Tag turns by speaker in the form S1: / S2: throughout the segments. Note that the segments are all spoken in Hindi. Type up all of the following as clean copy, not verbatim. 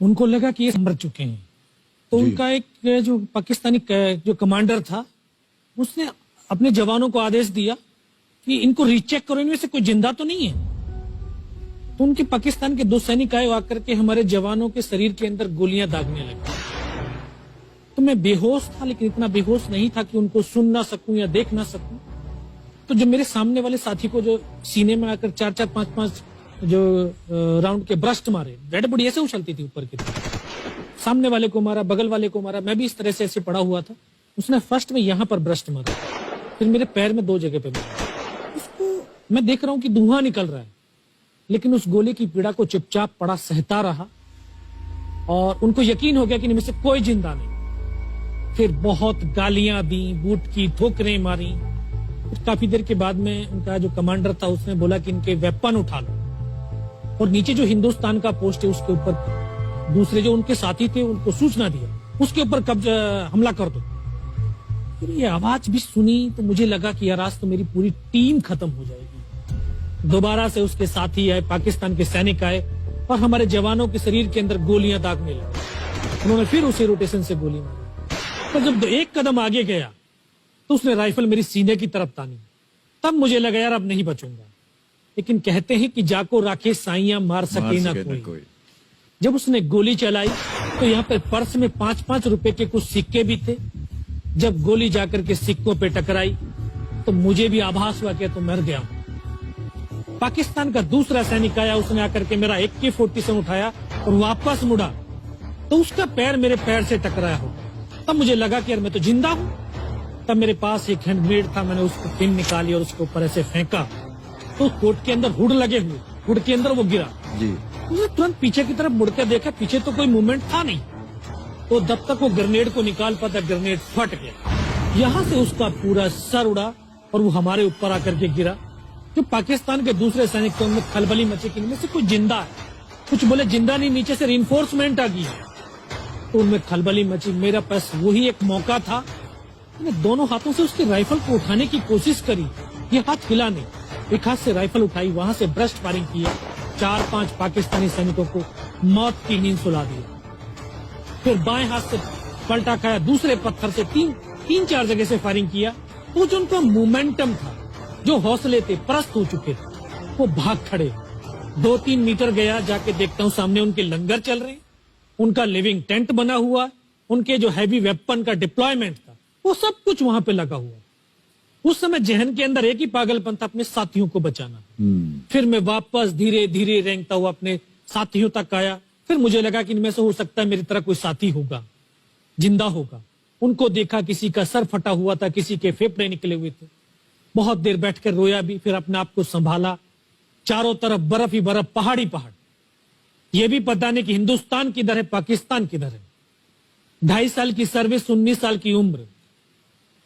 S1: उनको लगा कि ये मर चुके हैं, तो उनका एक जो पाकिस्तानी जो कमांडर था उसने अपने जवानों को आदेश दिया कि इनको रीचेक करो, इनमें से कोई जिंदा तो नहीं है। तो उनके पाकिस्तान के 2 सैनिक आए, आकर के हमारे जवानों के शरीर के अंदर गोलियां दागने लगे। तो मैं बेहोश था, लेकिन इतना बेहोश नहीं था कि उनको सुन ना सकूं या देख ना सकूं। तो जब मेरे सामने वाले साथी को जो सीने में आकर 4-4, 5-5 जो राउंड के ब्रस्ट मारे, डेड बॉडी ऐसे उछलती थी ऊपर की तरफ, सामने वाले को मारा, बगल वाले को मारा, मैं भी इस तरह से ऐसे पड़ा हुआ था। उसने फर्स्ट में यहां पर ब्रस्ट मारा, फिर मेरे पैर में 2 जगह पे मारा। उसको मैं देख रहा हूं कि धुआं निकल रहा है, लेकिन उस गोले की पीड़ा को चुपचाप पड़ा सहता रहा और उनको यकीन हो गया कि इनमें से कोई जिंदा नहीं। फिर बहुत गालियां दी, बूट की ठोकरें मारी। फिर काफी देर के बाद में उनका जो कमांडर था उसने बोला कि इनके वेपन उठा लो, और नीचे जो हिंदुस्तान का पोस्ट है उसके ऊपर दूसरे जो उनके साथी थे उनको सूचना दिया, उसके ऊपर कब्जा हमला कर दो। फिर ये आवाज भी सुनी तो मुझे लगा कि यार आज तो मेरी पूरी टीम खत्म हो जाएगी। दोबारा से उसके साथी आए, पाकिस्तान के सैनिक आए और हमारे जवानों के शरीर के अंदर गोलियां दागने लगे। उन्होंने फिर उसे रोटेशन से गोली मारी। तो जब 1 कदम आगे गया तो उसने राइफल मेरी सीने की तरफ तानी। तब मुझे लगा यार अब नहीं बचूंगा, लेकिन कहते हैं कि जाको राखे साइयां मार सके ना कोई। जब उसने गोली चलाई तो यहाँ पे पर्स में 5-5 रुपए के कुछ सिक्के भी थे। जब गोली जाकर के सिक्कों पे टकराई तो मुझे भी आभास हुआ कि तो मर गया। पाकिस्तान का दूसरा सैनिक आया, उसने आकर के मेरा AK-47 उठाया और वापस मुड़ा तो उसका पैर मेरे पैर से टकराया हो। तब मुझे लगा कि यार मैं तो जिंदा हूं। तब मेरे पास एक हैंड ग्रेनेड था, मैंने उसको पिन निकाली और उसके ऊपर ऐसे फेंका तो कोट के अंदर हुड लगे हुए, हुड के अंदर वो गिरा जी। उसने तुरंत पीछे की तरफ मुड़ के देखा, पीछे तो कोई मूवमेंट था नहीं। तो जब तक वो ग्रेनेड को निकाल पाता, ग्रेनेड फट गया। यहाँ से उसका पूरा सर उड़ा और वो हमारे ऊपर आकर के गिरा। जो पाकिस्तान के दूसरे सैनिक थे उनमें खलबली मची कि इनमें से कोई जिंदा है, कुछ बोले जिंदा नहीं, नीचे से रिइंफोर्समेंट आ गई है। तो उनमें खलबली मची। मेरा पास वही एक मौका था, मैंने दोनों हाथों से उसकी राइफल को उठाने की कोशिश करी, ये हाथ हिला नहीं। एक हाथ से राइफल उठाई, वहां से ब्रस्ट फायरिंग किया, 4-5 पाकिस्तानी सैनिकों को मौत की नींद सुला दी। फिर बाएं हाथ से पलटा खाया, दूसरे पत्थर से 3-4 जगह से फायरिंग किया। तो जो उनका मोमेंटम था, जो हौसले थे, परस्त हो चुके थे, वो भाग खड़े। 2-3 मीटर गया, जाके देखता हूँ सामने उनके लंगर चल रहे, उनका लिविंग टेंट बना हुआ, उनके जो हैवी वेपन का डिप्लॉयमेंट था वो सब कुछ वहां पे लगा हुआ। उस समय जहन के अंदर एक ही पागलपन था, अपने साथियों को बचाना। फिर मैं वापस धीरे धीरे रेंगता हुआ अपने साथियों तक आया। फिर मुझे लगा कि इनमें से हो सकता है मेरी तरह कोई साथी होगा, जिंदा होगा। उनको देखा, किसी का सर फटा हुआ था, किसी के फेफड़े निकले हुए थे। बहुत देर बैठकर रोया भी, फिर अपने आप को संभाला। चारों तरफ बर्फ ही बर्फ, पहाड़ी पहाड़। ये भी पता नहीं कि हिंदुस्तान किधर है, पाकिस्तान किधर है। 2.5 साल की सर्विस, 19 साल की उम्र,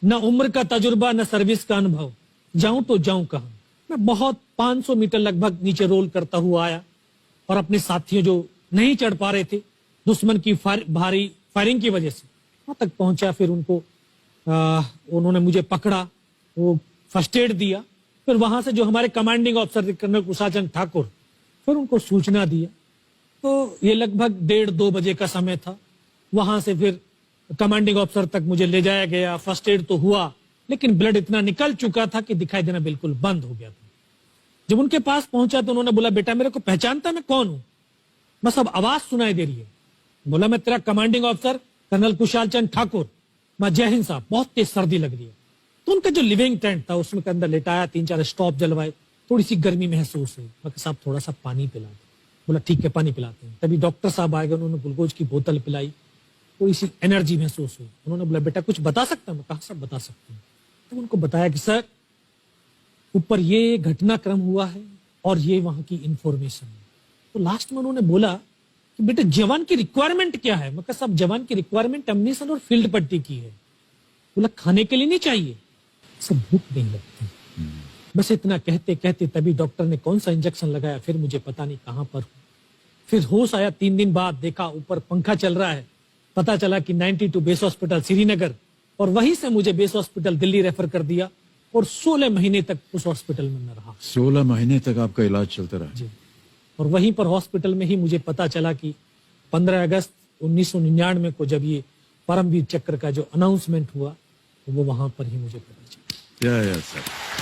S1: न उम्र का तजुर्बा न सर्विस का अनुभव। जाऊं तो जाऊं कहां। मैं बहुत 500 मीटर लगभग नीचे रोल करता हुआ आया और अपने साथियों जो नहीं चढ़ पा रहे थे दुश्मन की भारी फायरिंग की वजह से, वहां तक पहुंचा। फिर उनको उन्होंने मुझे पकड़ा, वो फर्स्ट एड दिया। फिर वहां से जो हमारे कमांडिंग ऑफिसर कर्नल कुशाचंद ठाकुर, फिर उनको सूचना दिया। तो ये लगभग 1:30-2 बजे का समय था। वहां से फिर कमांडिंग ऑफिसर तक मुझे ले जाया गया। फर्स्ट एड तो हुआ, लेकिन ब्लड इतना निकल चुका था कि दिखाई देना बिल्कुल बंद हो गया था। जब उनके पास पहुंचा तो उन्होंने बोला, बेटा मेरे को पहचानता मैं कौन हूं? बस अब आवाज सुनाई दे रही है। बोला, मैं तेरा कमांडिंग ऑफिसर कर्नल कुशालचंद ठाकुर। मैं, जय हिंद साहब, बहुत तेज सर्दी लग रही है। तो उनका जो लिविंग टेंट था उसमें के अंदर लेटाया, 3-4 स्टॉप जलवाए, थोड़ी सी गर्मी महसूस हुई। मैं, साहब थोड़ा सा पानी पिला दो। बोला, ठीक है पानी पिलाते हैं। तभी डॉक्टर साहब आए गए, उन्होंने ग्लूकोज की बोतल पिलाई, थोड़ी सी एनर्जी महसूस हुई। उन्होंने बोला, बेटा कुछ बता सकता हूं? मैं कहा, सब बता सकते हैं। तो उनको बताया कि सर ऊपर ये घटनाक्रम हुआ है और ये वहां की इंफॉर्मेशन है। तो लास्ट में उन्होंने बोला कि बेटा जवान की रिक्वायरमेंट क्या है? मैं कहा, सब जवान की रिक्वायरमेंट अम्निशन और फील्ड पट्टी की है। बोला, खाने के लिए नहीं चाहिए? सब भूख नहीं लगती। बस इतना कहते कहते तभी डॉक्टर ने कौन सा इंजेक्शन लगाया, फिर मुझे पता नहीं कहां पर। फिर होश आया 3 दिन बाद, देखा ऊपर पंखा चल रहा है। पता चला कि 92 बेस हॉस्पिटल श्रीनगर, और वहीं से मुझे बेस हॉस्पिटल दिल्ली रेफर कर दिया और 16 महीने तक उस हॉस्पिटल में मैं रहा।
S2: 16 महीने तक आपका इलाज चलता रहा?
S1: जी। और वहीं पर हॉस्पिटल में ही मुझे पता चला कि 15 अगस्त 1999 को जब ये परमवीर चक्र का जो अनाउंसमेंट हुआ तो वो वहां पर ही मुझे पता चला।
S2: या सर